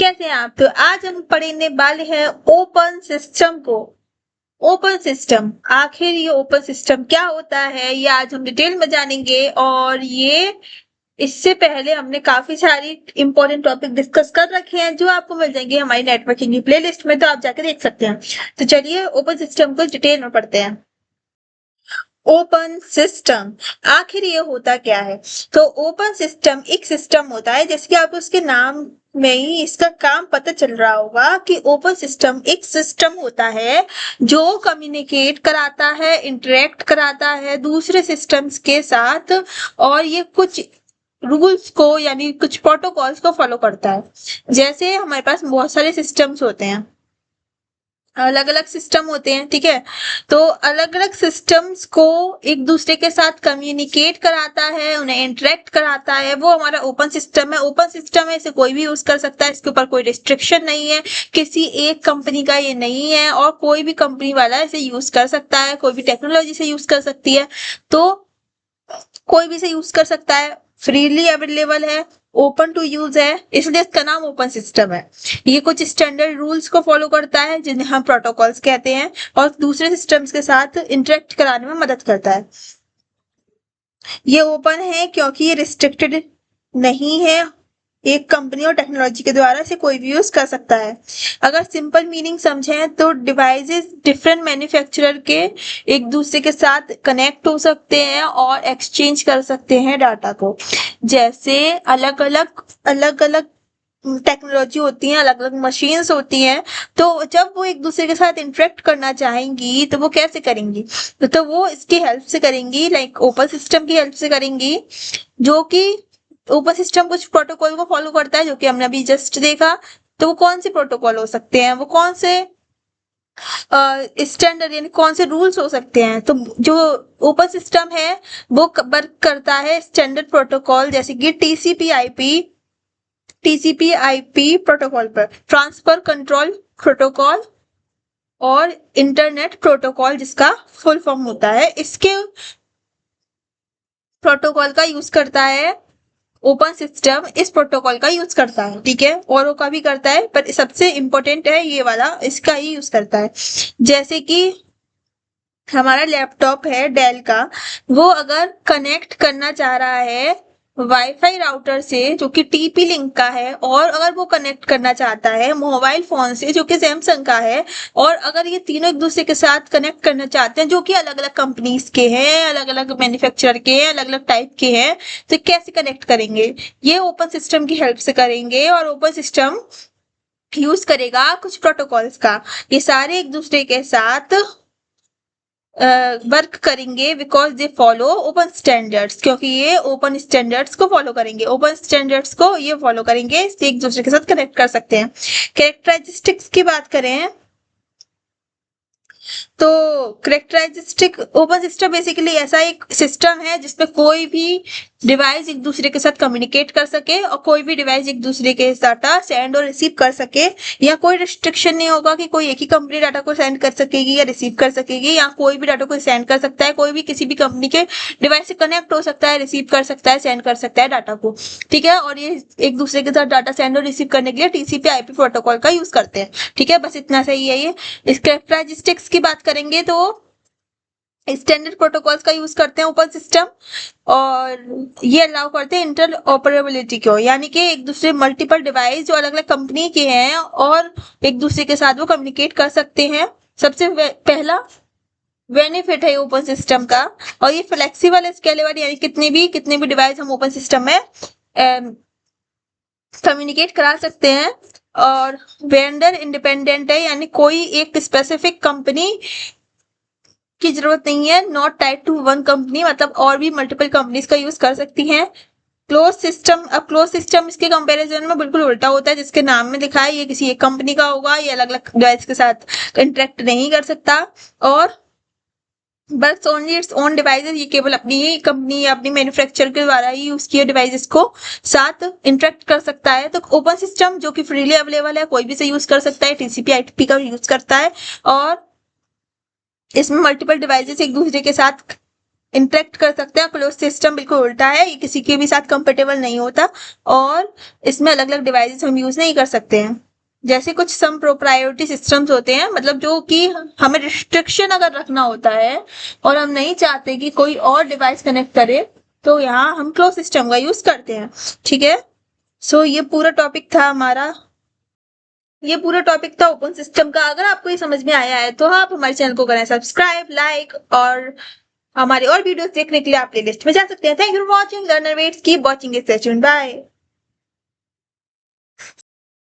कैसे हैं आप? तो आज हम पढ़ने वाले हैं ओपन सिस्टम को। ओपन सिस्टम, आखिर ये ओपन सिस्टम क्या होता है, ये आज हम डिटेल में जानेंगे। और ये इससे पहले हमने काफी सारी इंपॉर्टेंट टॉपिक डिस्कस कर रखे हैं जो आपको मिल जाएंगे हमारी नेटवर्किंग की प्लेलिस्ट में, तो आप जाकर देख सकते हैं। तो चलिए ओपन सिस्टम को डिटेल में पढ़ते हैं। ओपन सिस्टम आखिर ये होता क्या है? तो ओपन सिस्टम एक सिस्टम होता है, जैसे कि आपको उसके नाम में ही इसका काम पता चल रहा होगा कि ओपन सिस्टम एक सिस्टम होता है जो कम्युनिकेट कराता है, इंटरेक्ट कराता है दूसरे सिस्टम्स के साथ, और ये कुछ रूल्स को यानी कुछ प्रोटोकॉल्स को फॉलो करता है। जैसे हमारे पास बहुत सारे सिस्टम्स होते हैं, अलग अलग सिस्टम होते हैं, ठीक है। तो अलग अलग सिस्टम्स को एक दूसरे के साथ कम्युनिकेट कराता है, उन्हें इंटरेक्ट कराता है, वो हमारा ओपन सिस्टम है। ओपन सिस्टम है, इसे कोई भी यूज कर सकता है, इसके ऊपर कोई रिस्ट्रिक्शन नहीं है, किसी एक कंपनी का ये नहीं है, और कोई भी कंपनी वाला इसे यूज कर सकता है, कोई भी टेक्नोलॉजी से यूज कर सकती है, तो कोई भी इसे यूज कर सकता है, फ्रीली अवेलेबल है, ओपन टू यूज है, इसलिए इसका नाम ओपन सिस्टम है। ये कुछ स्टैंडर्ड रूल्स को फॉलो करता है जिन्हें हम प्रोटोकॉल्स कहते हैं, और दूसरे सिस्टम्स के साथ इंटरेक्ट कराने में मदद करता है। ये ओपन है क्योंकि ये रिस्ट्रिक्टेड नहीं है, एक कंपनी और टेक्नोलॉजी के द्वारा इसे कोई भी यूज कर सकता है। अगर सिंपल मीनिंग समझें तो डिवाइसेस डिफरेंट मैन्युफैक्चरर के एक दूसरे के साथ कनेक्ट हो सकते हैं और एक्सचेंज कर सकते हैं डाटा को। जैसे अलग अलग टेक्नोलॉजी होती है, अलग अलग मशीन्स होती हैं, तो जब वो एक दूसरे के साथ इंटरेक्ट करना चाहेंगी तो वो कैसे करेंगी? तो वो इसकी हेल्प से करेंगी, लाइक ओपन सिस्टम की हेल्प से करेंगी, जो कि ओपन सिस्टम कुछ प्रोटोकॉल को फॉलो करता है, जो कि हमने अभी जस्ट देखा। तो वो कौन से प्रोटोकॉल हो सकते हैं, वो कौन से स्टैंडर्ड यानी कौन से रूल्स हो सकते हैं? तो जो ओपन सिस्टम है वो वर्क करता है स्टैंडर्ड प्रोटोकॉल, जैसे कि टीसीपी/आईपी प्रोटोकॉल पर, ट्रांसफर कंट्रोल प्रोटोकॉल और इंटरनेट प्रोटोकॉल, जिसका फुल फॉर्म होता है। इसके प्रोटोकॉल का यूज करता है ओपन सिस्टम, इस प्रोटोकॉल का यूज करता है, ठीक है, औरों का भी करता है, पर सबसे इंपॉर्टेंट है ये वाला, इसका ही यूज करता है। जैसे कि हमारा लैपटॉप है डेल का, वो अगर कनेक्ट करना चाह रहा है वाईफाई राउटर से जो कि टीपी लिंक का है, और अगर वो कनेक्ट करना चाहता है मोबाइल फोन से जो कि सैमसंग का है, और अगर ये तीनों एक दूसरे के साथ कनेक्ट करना चाहते हैं जो कि अलग अलग कंपनीज के हैं, अलग अलग मैन्युफैक्चरर के हैं, अलग अलग टाइप के हैं, तो कैसे कनेक्ट करेंगे? ये ओपन सिस्टम की हेल्प से करेंगे, और ओपन सिस्टम यूज करेगा कुछ प्रोटोकॉल्स का। ये सारे एक दूसरे के साथ वर्क करेंगे because they follow open standards, क्योंकि ये ओपन स्टैंडर्ड्स को फॉलो करेंगे, ओपन स्टैंडर्ड्स को ये फॉलो करेंगे, इससे एक दूसरे के साथ कनेक्ट कर सकते हैं। कैरेक्टरिस्टिक्स की बात करें तो करेक्टरिस्टिक ओपन सिस्टम बेसिकली ऐसा एक सिस्टम है जिसमें कोई भी डिवाइस एक दूसरे के साथ कम्युनिकेट कर सके, और कोई भी डिवाइस एक दूसरे के डाटा सेंड और रिसीव कर सके, या कोई रिस्ट्रिक्शन नहीं होगा कि कोई एक ही कंपनी डाटा को सेंड कर सकेगी या रिसीव कर सकेगी, या कोई भी डाटा को सेंड कर सकता है, कोई भी किसी भी कंपनी के डिवाइस से कनेक्ट हो सकता है, रिसीव कर सकता है, सेंड कर सकता है डाटा को, ठीक है। और ये एक दूसरे के साथ डाटा सेंड और रिसीव करने के लिए टीसीपी/आईपी प्रोटोकॉल का यूज करते हैं, ठीक है। बस इतना सही है ये। इस कैरेक्टरिस्टिक्स की बात करेंगे तो स्टैंडर्ड प्रोटोकॉल्स का यूज करते हैं ओपन सिस्टम, और ये अलाउ करते हैं इंटरऑपरेबिलिटी को, यानी कि एक दूसरे मल्टीपल डिवाइस जो अलग अलग कंपनी के हैं और एक दूसरे के साथ वो कम्युनिकेट कर सकते हैं। सबसे पहला बेनिफिट है ओपन सिस्टम का, और ये फ्लेक्सिबल स्केलेबल, यानी कितने भी डिवाइस हम ओपन सिस्टम में कम्युनिकेट करा सकते हैं, और वेंडर इंडिपेंडेंट है, यानी कोई एक स्पेसिफिक कंपनी की जरूरत नहीं है, not tied to one company, मतलब और भी मल्टीपल कंपनीज का यूज कर सकती हैं। क्लोज सिस्टम, अब क्लोज सिस्टम इसके कंपैरिजन में बिल्कुल उल्टा होता है, जिसके नाम में लिखा है ये किसी एक कंपनी का होगा, ये अलग अलग डिवाइस के साथ इंटरेक्ट नहीं कर सकता, और बस ओनली इट्स ओन डिवाइसेस, ये केवल अपनी ही कंपनी या अपनी मैन्युफैक्चरर के द्वारा ही यूज किए डिवाइसेस को साथ इंटरेक्ट कर सकता है। तो ओपन सिस्टम जो कि फ्रीली अवेलेबल है, कोई भी से यूज कर सकता है, टीसीपी/आईपी का यूज करता है, और इसमें मल्टीपल डिवाइसेस एक दूसरे के साथ इंटरेक्ट कर सकते हैं। क्लोज सिस्टम बिल्कुल उल्टा है, ये किसी के भी साथ कंपेटेबल नहीं होता और इसमें अलग अलग डिवाइसेस हम यूज नहीं कर सकते हैं। जैसे कुछ सम प्रोप्राइटरी सिस्टम्स होते हैं, मतलब जो कि हमें रिस्ट्रिक्शन अगर रखना होता है और हम नहीं चाहते कि कोई और डिवाइस कनेक्ट करे, तो यहाँ हम क्लोज सिस्टम का यूज करते हैं। ठीक है, सो ये पूरा टॉपिक था हमारा, ये पूरा टॉपिक था ओपन सिस्टम का। अगर आपको ये समझ में आया है तो आप हमारे चैनल को करें सब्सक्राइब, लाइक, और हमारे और वीडियोस देखने के लिए आप प्लेलिस्ट में जा सकते हैं। Thank you for watching Learner Vets, keep watching it, stay tuned, bye.